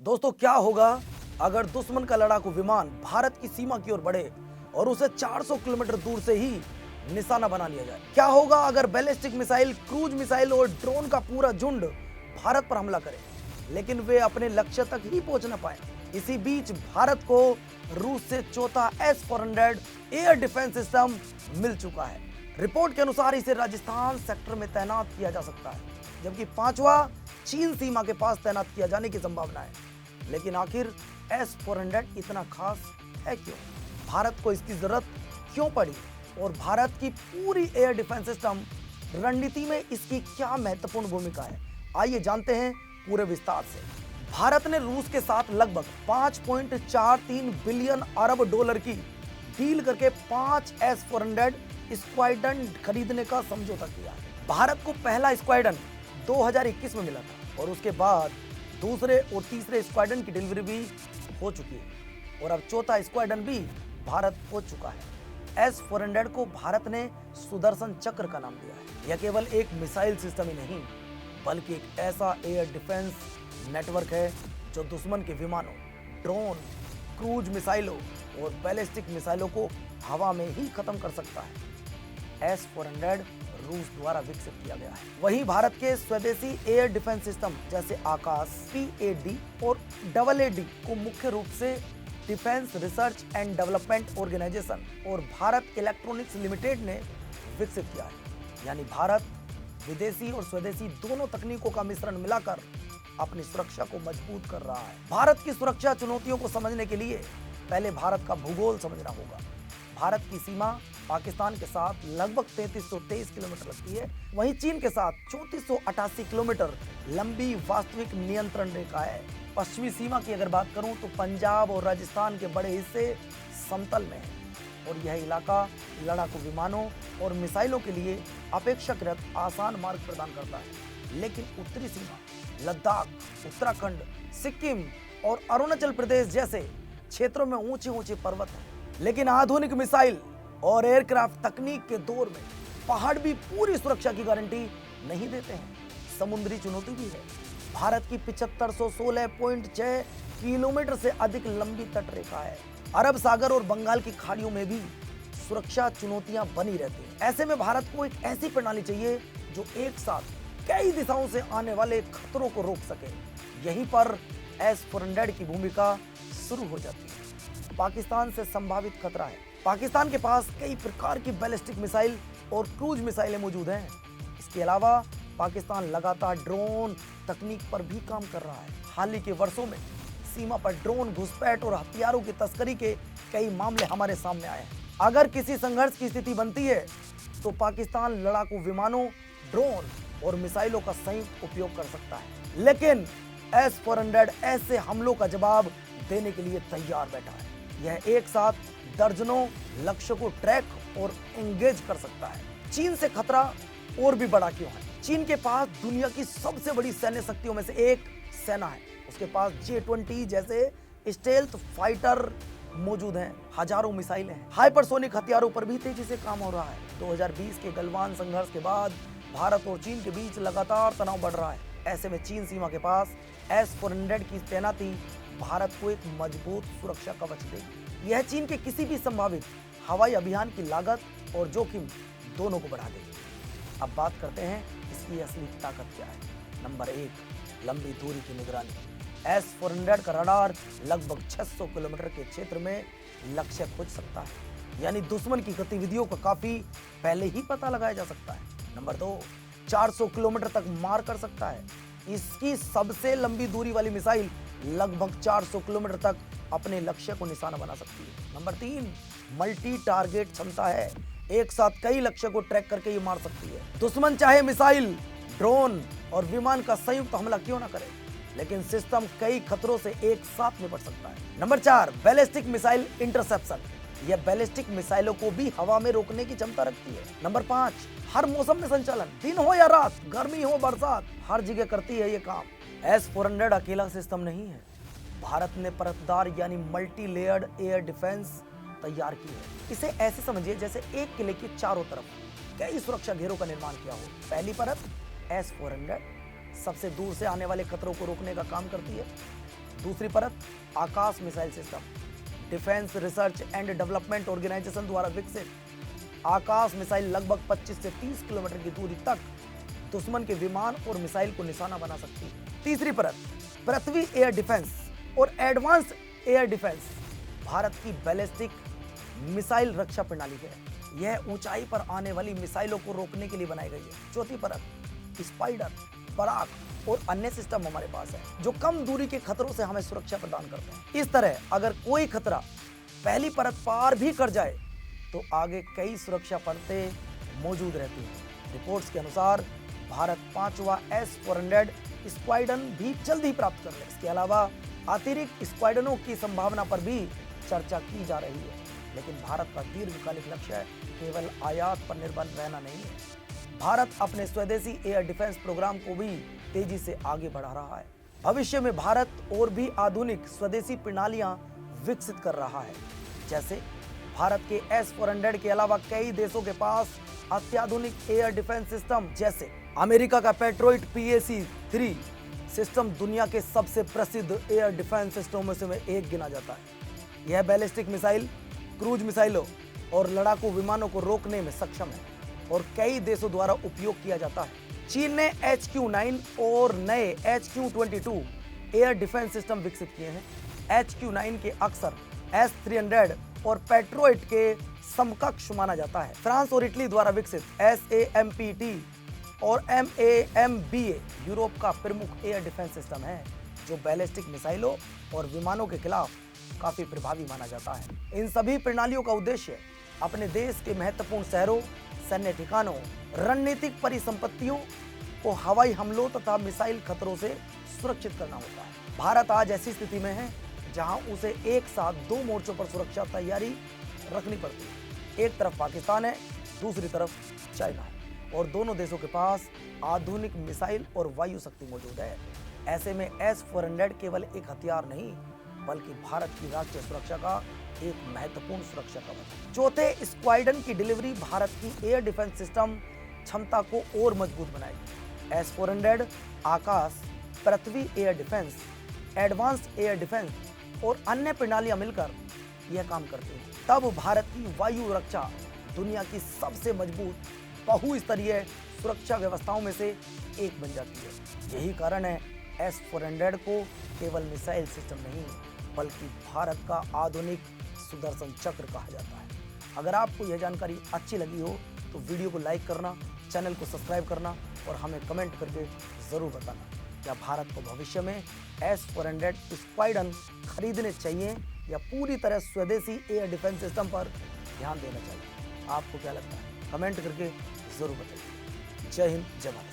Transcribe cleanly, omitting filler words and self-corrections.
दोस्तों, क्या होगा अगर दुश्मन का लड़ाकू विमान भारत की सीमा की ओर बढ़े और उसे 400 किलोमीटर दूर से ही निशाना बना लिया जाए? क्या होगा अगर बैलिस्टिक मिसाइल, क्रूज मिसाइल और ड्रोन का पूरा झुंड भारत पर हमला करे, लेकिन वे अपने लक्ष्य तक ही पहुंच न पाए? इसी बीच भारत को रूस से चौथा S-400 एयर डिफेंस सिस्टम मिल चुका है। रिपोर्ट के अनुसार इसे राजस्थान सेक्टर में तैनात किया जा सकता है, जबकि पांचवा चीन सीमा के पास तैनात किया जाने की संभावना है। लेकिन आखिर S-400 इतना खास है क्यों? भारत को इसकी जरूरत क्यों पड़ी? और भारत की पूरी एयर डिफेंस सिस्टम रणनीति में इसकी क्या महत्वपूर्ण भूमिका है? आइए जानते हैं पूरे विस्तार से। भारत ने रूस के साथ लगभग 5.43 बिलियन अरब डॉलर की डील करके 5 S-400 स्क्वाड्रन खरीदने का समझौता किया। भारत को पहला स्क्वाड्रन 2021 में मिला था और उसके बाद दूसरे और तीसरे स्क्वाड्रन की डिलीवरी भी हो चुकी है और अब चौथा स्क्वाड्रन भी भारत पहुंच चुका है। S-400 को भारत ने सुदर्शन चक्र का नाम दिया है। यह केवल एक मिसाइल सिस्टम ही नहीं, बल्कि एक ऐसा एयर डिफेंस नेटवर्क है जो दुश्मन के विमानों, ड्रोन, क्रूज मिसाइलों और बैलिस्टिक मिसाइलों को हवा में ही खत्म कर सकता है। S-400 रूस द्वारा विकसित किया गया है। वहीं भारत के स्वदेशी एयर डिफेंस सिस्टम जैसे आकाश, PAD और AAD को मुख्य रूप से defence research and development organisation और भारत इलेक्ट्रॉनिक्स लिमिटेड ने विकसित किया है। यानी भारत विदेशी और स्वदेशी दोनों तकनीकों का मिश्रण मिलाकर अपनी सुरक्षा को मजबूत कर रहा है। भारत की सुरक्षा चुनौतियों को समझने के लिए पहले भारत का भूगोल समझना होगा। भारत की सीमा पाकिस्तान के साथ लगभग 3323 किलोमीटर लगती है। वहीं चीन के साथ 3488 किलोमीटर लंबी वास्तविक नियंत्रण रेखा है। पश्चिमी सीमा की अगर बात करूं तो पंजाब और राजस्थान के बड़े हिस्से समतल में है और यह इलाका लड़ाकू विमानों और मिसाइलों के लिए अपेक्षाकृत आसान मार्ग प्रदान करता है। लेकिन उत्तरी सीमा लद्दाख, उत्तराखंड, सिक्किम और अरुणाचल प्रदेश जैसे क्षेत्रों में ऊंचे ऊंचे पर्वत हैं। लेकिन आधुनिक मिसाइल और एयरक्राफ्ट तकनीक के दौर में पहाड़ भी पूरी सुरक्षा की गारंटी नहीं देते हैं। समुद्री चुनौती भी है। भारत की 7516.6 किलोमीटर से अधिक लंबी तट रेखा है। अरब सागर और बंगाल की खाड़ियों में भी सुरक्षा चुनौतियां बनी रहती हैं। ऐसे में भारत को एक ऐसी प्रणाली चाहिए जो एक साथ कई दिशाओं से आने वाले खतरों को रोक सके। यहीं पर S-400 की भूमिका शुरू हो जाती है। पाकिस्तान से संभावित खतरा है। पाकिस्तान के पास कई प्रकार की बैलिस्टिक मिसाइल और क्रूज मिसाइलें मौजूद हैं। इसके अलावा पाकिस्तान लगातार ड्रोन तकनीक पर भी काम कर रहा है। हाल ही के वर्षों में सीमा पर ड्रोन घुसपैठ और हथियारों की तस्करी के कई मामले हमारे सामने आए हैं। अगर किसी संघर्ष की स्थिति बनती है तो पाकिस्तान लड़ाकू विमानों, ड्रोन और मिसाइलों का संयुक्त उपयोग कर सकता है। लेकिन S-400 ऐसे हमलों का जवाब देने के लिए तैयार बैठा है। यह एक साथ दर्जनों लक्ष्य को ट्रैक और एंगेज कर सकता है। चीन से खतरा और भी बड़ा क्यों है? चीन के पास दुनिया की सबसे बड़ी सैन्य शक्तियों में से एक सेना है। उसके पास J-20 जैसे स्टेल्थ फाइटर मौजूद हैं, हजारों मिसाइलें हैं। हाइपरसोनिक हथियारों पर भी तेजी से काम हो रहा है। 2020 के गलवान संघर्ष के बाद भारत और चीन के बीच लगातार तनाव बढ़ रहा है। ऐसे में चीन सीमा के पास S-400 की तैनाती भारत को एक मजबूत सुरक्षा कवच देगी। यह चीन के किसी भी संभावित हवाई अभियान की लागत और जोखिम दोनों को बढ़ा देगी। अब बात करते हैं इसकी असली ताकत क्या है। नंबर 1, लंबी दूरी की निगरानी। S-400 का रडार लगभग 600 किलोमीटर के क्षेत्र में लक्ष्य खोज सकता है, यानी दुश्मन की गतिविधियों का काफी पहले ही पता लगाया जा सकता है। नंबर 2, 400 किलोमीटर तक मार कर सकता है। इसकी सबसे लंबी दूरी वाली मिसाइल लगभग 400 किलोमीटर तक अपने लक्ष्य को निशाना बना सकती है। नंबर 3, मल्टी टारगेट क्षमता है। एक साथ कई लक्ष्य को ट्रैक करके ये मार सकती है। दुश्मन चाहे मिसाइल, ड्रोन और विमान का संयुक्त हमला क्यों ना करे, लेकिन सिस्टम कई खतरों से एक साथ निपट सकता है। Number 4, ballistic missile interception. यह बैलिस्टिक मिसाइलों को भी हवा में रोकने की क्षमता रखती है। नंबर 5, हर मौसम में संचालन, दिन हो या रात, गर्मी हो बरसात, हर जगह करती है ये काम। S-400 अकेला सिस्टम नहीं है। भारत ने परतदार यानी मल्टी लेयर्ड एयर डिफेंस तैयार की है। इसे ऐसे समझिए जैसे एक किले के चारों तरफ कई सुरक्षा घेरों का निर्माण किया हो। पहली परत S-400 सबसे दूर से आने वाले खतरों को रोकने का काम करती है। दूसरी परत Akash missile system. Defence research and development organisation द्वारा विकसित आकाश मिसाइल लगभग 25 से 30 किलोमीटर की दूरी तक दुश्मन के विमान और मिसाइल को निशाना बना सकती है। तीसरी परत पृथ्वी एयर डिफेंस और एडवांस एयर डिफेंस। भारत की बैलिस्टिक मिसाइल रक्षा प्रणाली है। यह ऊंचाई पर आने वाली मिसाइलों को रोकने के लिए बनाई गई है। चौथी परत स्पाइडर, बराक और अन्य सिस्टम हमारे पास है जो कम दूरी के खतरों से हमें सुरक्षा प्रदान करते हैं। इस तरह अगर कोई खतरा पहली परत पार भी कर जाए तो आगे कई सुरक्षा परतें मौजूद रहती हैं। रिपोर्ट्स के अनुसार भारत 5वां S-400 स्क्वाड्रन भी जल्द ही प्राप्त कर ले। इसके अलावा अतिरिक्त स्क्वाड्रनों की संभावना पर भी चर्चा की जा रही है। लेकिन भारत का दीर्घकालिक लक्ष्य केवल आयात पर निर्भर रहना नहीं है। भारत अपने स्वदेशी एयर डिफेंस प्रोग्राम को भी तेजी से आगे बढ़ा रहा है। भविष्य में भारत और भी आधुनिक स्वदेशी प्रणालियां विकसित कर रहा है। जैसे भारत के S-400 के अलावा कई देशों के पास अत्याधुनिक एयर डिफेंस सिस्टम, जैसे अमेरिका का पेट्रोइट PAC-3 सिस्टम दुनिया के सबसे प्रसिद्ध एयर डिफेंस सिस्टमों में से एक गिना जाता है। यह बैलिस्टिक मिसाइल, क्रूज मिसाइलों और लड़ाकू विमानों को रोकने में सक्षम है और कई देशों द्वारा उपयोग किया जाता है। चीन ने HQ-9 और नए HQ-22 एयर डिफेंस सिस्टम विकसित किए हैं। HQ-9 के अक्सर S-300 और पेट्रोइट के समकक्ष माना जाता है। फ्रांस और इटली द्वारा विकसित SAMPT और MAMBA यूरोप का प्रमुख एयर डिफेंस सिस्टम है जो बैलिस्टिक मिसाइलों और विमानों के खिलाफ काफी प्रभावी माना जाता है। इन सभी प्रणालियों का उद्देश्य अपने देश के महत्वपूर्ण शहरों, सैन्य ठिकानों, रणनीतिक परिसंपत्तियों को हवाई हमलों तथा मिसाइल खतरों से सुरक्षित करना होता है। भारत आज ऐसी स्थिति में है जहां उसे एक साथ दो मोर्चों पर सुरक्षा तैयारी रखनी पड़ती है। एक तरफ पाकिस्तान है, दूसरी तरफ चाइना है और दोनों देशों के पास आधुनिक मिसाइल और वायु शक्ति मौजूद है। ऐसे में S-400 केवल एक हथियार नहीं बल्कि भारत की राष्ट्रीय सुरक्षा का एक महत्वपूर्ण सुरक्षा कवच है। चौथे स्क्वाड्रन की डिलीवरी भारत की एयर डिफेंस सिस्टम क्षमता को और मजबूत बनाएगी। S-400 Akash, Prithvi air defence, advanced air defence और अन्य प्रणालियां मिलकर यह काम करती हैं। तब भारत की वायु रक्षा दुनिया की सबसे मजबूत बहुस्तरीय सुरक्षा व्यवस्थाओं में से एक बन जाती है। यही कारण है S-400 को केवल मिसाइल सिस्टम नहीं बल्कि भारत का आधुनिक सुदर्शन चक्र कहा जाता है। अगर आपको यह जानकारी अच्छी लगी हो तो वीडियो को लाइक करना, चैनल को सब्सक्राइब करना और हमें कमेंट करके ज़रूर बताना क्या भारत को भविष्य में S-400 स्क्वाड्रन खरीदने चाहिए या पूरी तरह स्वदेशी एयर डिफेंस सिस्टम पर ध्यान देना चाहिए। आपको क्या लगता है? कमेंट करके ज़रूर बताइए। जय हिंद, जय भारत।